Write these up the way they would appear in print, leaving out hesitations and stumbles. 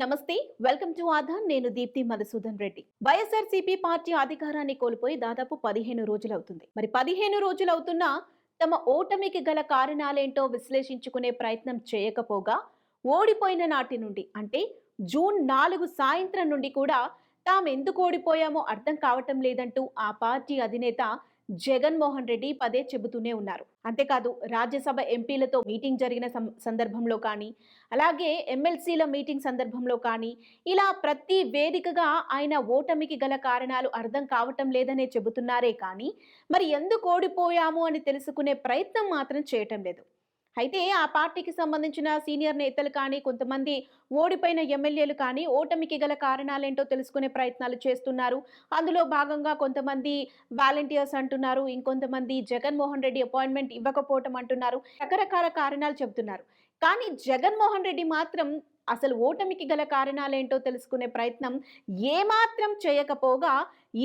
నమస్తే, welcome to Aadhaar. నేను Deepti Madhusudan Reddy. YSRCP party అధికారాన్ని కోల్పోయి దాదాపు 15 రోజులవుతుంది. మరి 15 రోజులవుతున్నా తమ ఓటమికి గల కారణాలేంటో విశ్లేషించుకునే ప్రయత్నం చేయకపోగా ఓడిపోయిన నాటి నుండి అంటే జూన్ 4 సాయంత్రం నుండి కూడా తామెందుకు ఓడిపోయామో అర్థం కావటం లేదంటూ ఆ పార్టీ అధినేత జగన్మోహన్ రెడ్డి పదే చెబుతూనే ఉన్నారు. అంతేకాదు రాజ్యసభ ఎంపీలతో మీటింగ్ జరిగిన సందర్భంలో కానీ, అలాగే ఎమ్మెల్సీల మీటింగ్ సందర్భంలో కానీ ఇలా ప్రతి వేదికగా ఆయన ఓటమికి గల కారణాలు అర్థం కావటం లేదనే చెబుతున్నారే కానీ మరి ఎందుకు ఓడిపోయాము అని తెలుసుకునే ప్రయత్నం మాత్రం చేయటం లేదు. అయితే ఆ పార్టీకి సంబంధించిన సీనియర్ నేతలు కానీ, కొంతమంది ఓడిపోయిన ఎమ్మెల్యేలు కానీ ఓటమికి గల కారణాలేంటో తెలుసుకునే ప్రయత్నాలు చేస్తున్నారు. అందులో భాగంగా కొంతమంది వాలంటీర్స్ అంటున్నారు, ఇంకొంతమంది జగన్మోహన్ రెడ్డి అపాయింట్మెంట్ ఇవ్వకపోవటం అంటున్నారు, రకరకాల కారణాలు చెబుతున్నారు. కానీ జగన్మోహన్ రెడ్డి మాత్రం అసలు ఓటమికి గల కారణాలేంటో తెలుసుకునే ప్రయత్నం ఏమాత్రం చేయకపోగా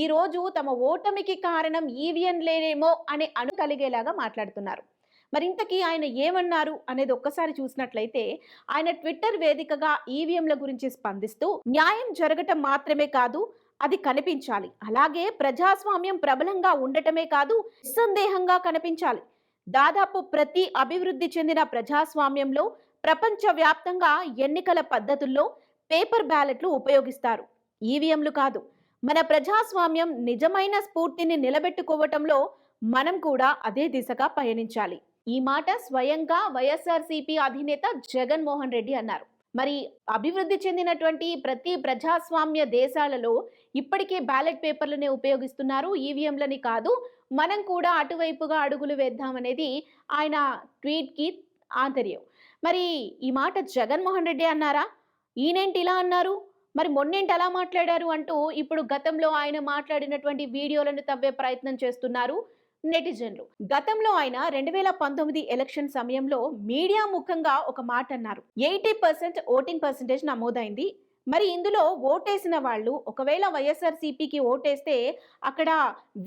ఈరోజు తమ ఓటమికి కారణం ఈవీఎంలేనేమో అనే కలిగేలాగా మాట్లాడుతున్నారు. మరింతకీ ఆయన ఏమన్నారు అనేది ఒక్కసారి చూసినట్లయితే, ఆయన ట్విట్టర్ వేదికగా ఈవీఎంల గురించి స్పందిస్తూ న్యాయం జరగటం మాత్రమే కాదు, అది కనిపించాలి. అలాగే ప్రజాస్వామ్యం ప్రబలంగా ఉండటమే కాదు, నిస్సందేహంగా కనిపించాలి. దాదాపు ప్రతి అభివృద్ధి చెందిన ప్రజాస్వామ్యంలో ప్రపంచవ్యాప్తంగా ఎన్నికల పద్ధతుల్లో పేపర్ బ్యాలెట్లు ఉపయోగిస్తారు, ఈవీఎంలు కాదు. మన ప్రజాస్వామ్యం నిజమైన స్ఫూర్తిని నిలబెట్టుకోవటంలో మనం కూడా అదే దిశగా పయనించాలి. ఈ మాట స్వయంగా వైఎస్ఆర్సీపీ అధినేత జగన్మోహన్ రెడ్డి అన్నారు. మరి అభివృద్ధి చెందినటువంటి ప్రతి ప్రజాస్వామ్య దేశాలలో ఇప్పటికే బ్యాలెట్ పేపర్లనే ఉపయోగిస్తున్నారు, ఈవీఎంలని కాదు. మనం కూడా అటువైపుగా అడుగులు వేద్దామనేది ఆయన ట్వీట్కి ఆంతర్యం. మరి ఈ మాట జగన్మోహన్ రెడ్డి అన్నారా? ఈయనేంటి ఇలా అన్నారు, మరి మొన్నేంటి అలా మాట్లాడారు అంటూ ఇప్పుడు గతంలో ఆయన మాట్లాడినటువంటి వీడియోలను తవ్వే ప్రయత్నం చేస్తున్నారు నెటిజన్లు. గతంలో ఆయన 2019 ఎలక్షన్ సమయంలో మీడియా ముఖంగా ఒక మాట అన్నారు. 80% ఓటింగ్ పర్సెంటేజ్ నమోదైంది. మరి ఇందులో ఓటేసిన వాళ్ళు ఒకవేళ వైఎస్ఆర్సీపీకి ఓటేస్తే అక్కడ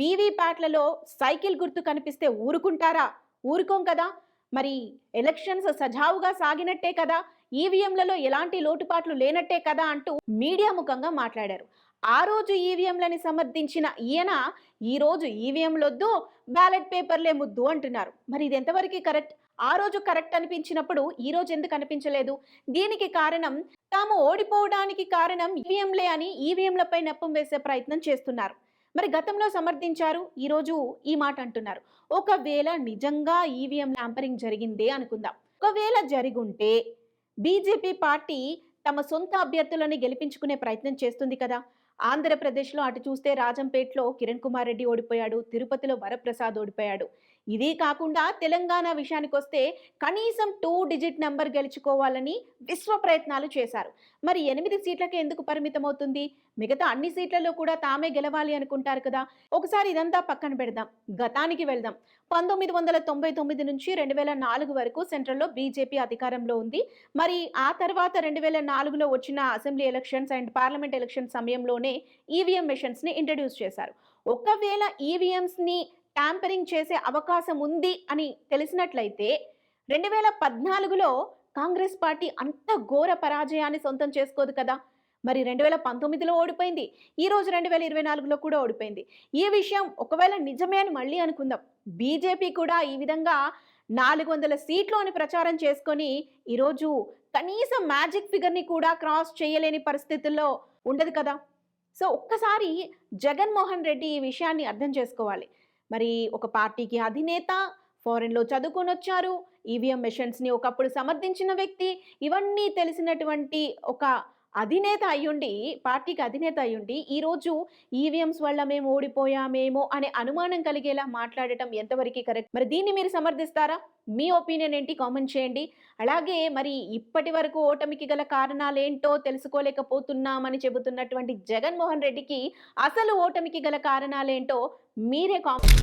వీవీప్యాట్లలో సైకిల్ గుర్తు కనిపిస్తే ఊరుకుంటారా? ఊరుకోం కదా. మరి ఎలక్షన్స్ సజావుగా సాగినట్టే కదా, ఈవీఎంలలో ఎలాంటి లోటుపాట్లు లేనట్టే కదా అంటూ మీడియా ముఖంగా మాట్లాడారు. ఆ రోజు ఈవీఎంలని సమర్థించిన ఈయన ఈ రోజు ఈవీఎంలొద్దు, బ్యాలెట్ పేపర్లే ముద్దు అంటున్నారు. మరి ఇది ఎంతవరకు కరెక్ట్? ఆ రోజు కరెక్ట్ అనిపించినప్పుడు ఈ రోజు ఎందుకు అనిపించలేదు? దీనికి కారణం తాము ఓడిపోవడానికి కారణం ఈవీఎంలే అని ఈవీఎంలపై నెప్పం వేసే ప్రయత్నం చేస్తున్నారు. మరి గతంలో సమర్థించారు, ఈ రోజు ఈ మాట అంటున్నారు. ఒకవేళ నిజంగా ఈవీఎం ట్యాంపరింగ్ జరిగిందే అనుకుందాం. ఒకవేళ జరిగుంటే బీజేపీ పార్టీ తమ సొంత అభ్యర్థులను గెలిపించుకునే ప్రయత్నం చేస్తుంది కదా. ఆంధ్రప్రదేశ్లో అటు చూస్తే రాజంపేటలో కిరణ్ కుమార్ రెడ్డి ఓడిపోయాడు, తిరుపతిలో వరప్రసాద్ ఓడిపోయాడు. ఇది కాకుండా తెలంగాణ విషయానికి వస్తే కనీసం 2 డిజిట్ నెంబర్ గెలుచుకోవాలని విశ్వ ప్రయత్నాలు చేశారు. మరి 8 సీట్లకే ఎందుకు పరిమితం అవుతుంది? మిగతా అన్ని సీట్లలో కూడా తామే గెలవాలి అనుకుంటారు కదా. ఒకసారి ఇదంతా పక్కన పెడదాం, గతానికి వెళ్దాం. 1999 నుంచి 2004 వరకు సెంట్రల్లో బీజేపీ అధికారంలో ఉంది. మరి ఆ తర్వాత 2004లో వచ్చిన assembly elections and parliament election సమయంలోనే ఈవీఎం మెషిన్స్ ని ఇంట్రడ్యూస్ చేశారు. ఒకవేళ ఈవీఎంస్ ని ట్యాంపరింగ్ చేసే అవకాశం ఉంది అని తెలిసినట్లయితే 2014లో కాంగ్రెస్ పార్టీ అంత ఘోర పరాజయాన్ని సొంతం చేసుకోదు కదా. మరి 2019లో ఓడిపోయింది, ఈ రోజు 2024లో కూడా ఓడిపోయింది. ఈ విషయం ఒకవేళ నిజమే అని మళ్ళీ అనుకుందాం. బీజేపీ కూడా ఈ విధంగా 400 సీట్లు అని ప్రచారం చేసుకొని ఈరోజు కనీసం మ్యాజిక్ ఫిగర్ని కూడా క్రాస్ చేయలేని పరిస్థితుల్లో ఉండదు కదా. సో ఒక్కసారి జగన్మోహన్ రెడ్డి ఈ విషయాన్ని అర్థం చేసుకోవాలి. మరి ఒక పార్టీకి అధినేత, ఫారెన్లో చదువుకొని వచ్చారు, ఈవీఎం మెషిన్స్ని ఒకప్పుడు సమర్థించిన వ్యక్తి, ఇవన్నీ తెలిసినటువంటి ఒక అధినేత అయ్యుండి, పార్టీకి అధినేత అయ్యుండి ఈరోజు ఈవీఎంస్ వల్ల మేము ఓడిపోయామేమో అనే అనుమానం కలిగేలా మాట్లాడటం ఎంతవరకు కరెక్ట్? మరి దీన్ని మీరు సమర్థిస్తారా? మీ ఒపీనియన్ ఏంటి? కామెంట్ చేయండి. అలాగే మరి ఇప్పటి వరకు ఓటమికి గల కారణాలేంటో తెలుసుకోలేకపోతున్నామని చెబుతున్నటువంటి జగన్మోహన్ రెడ్డికి అసలు ఓటమికి గల కారణాలేంటో మీరే కామెంట్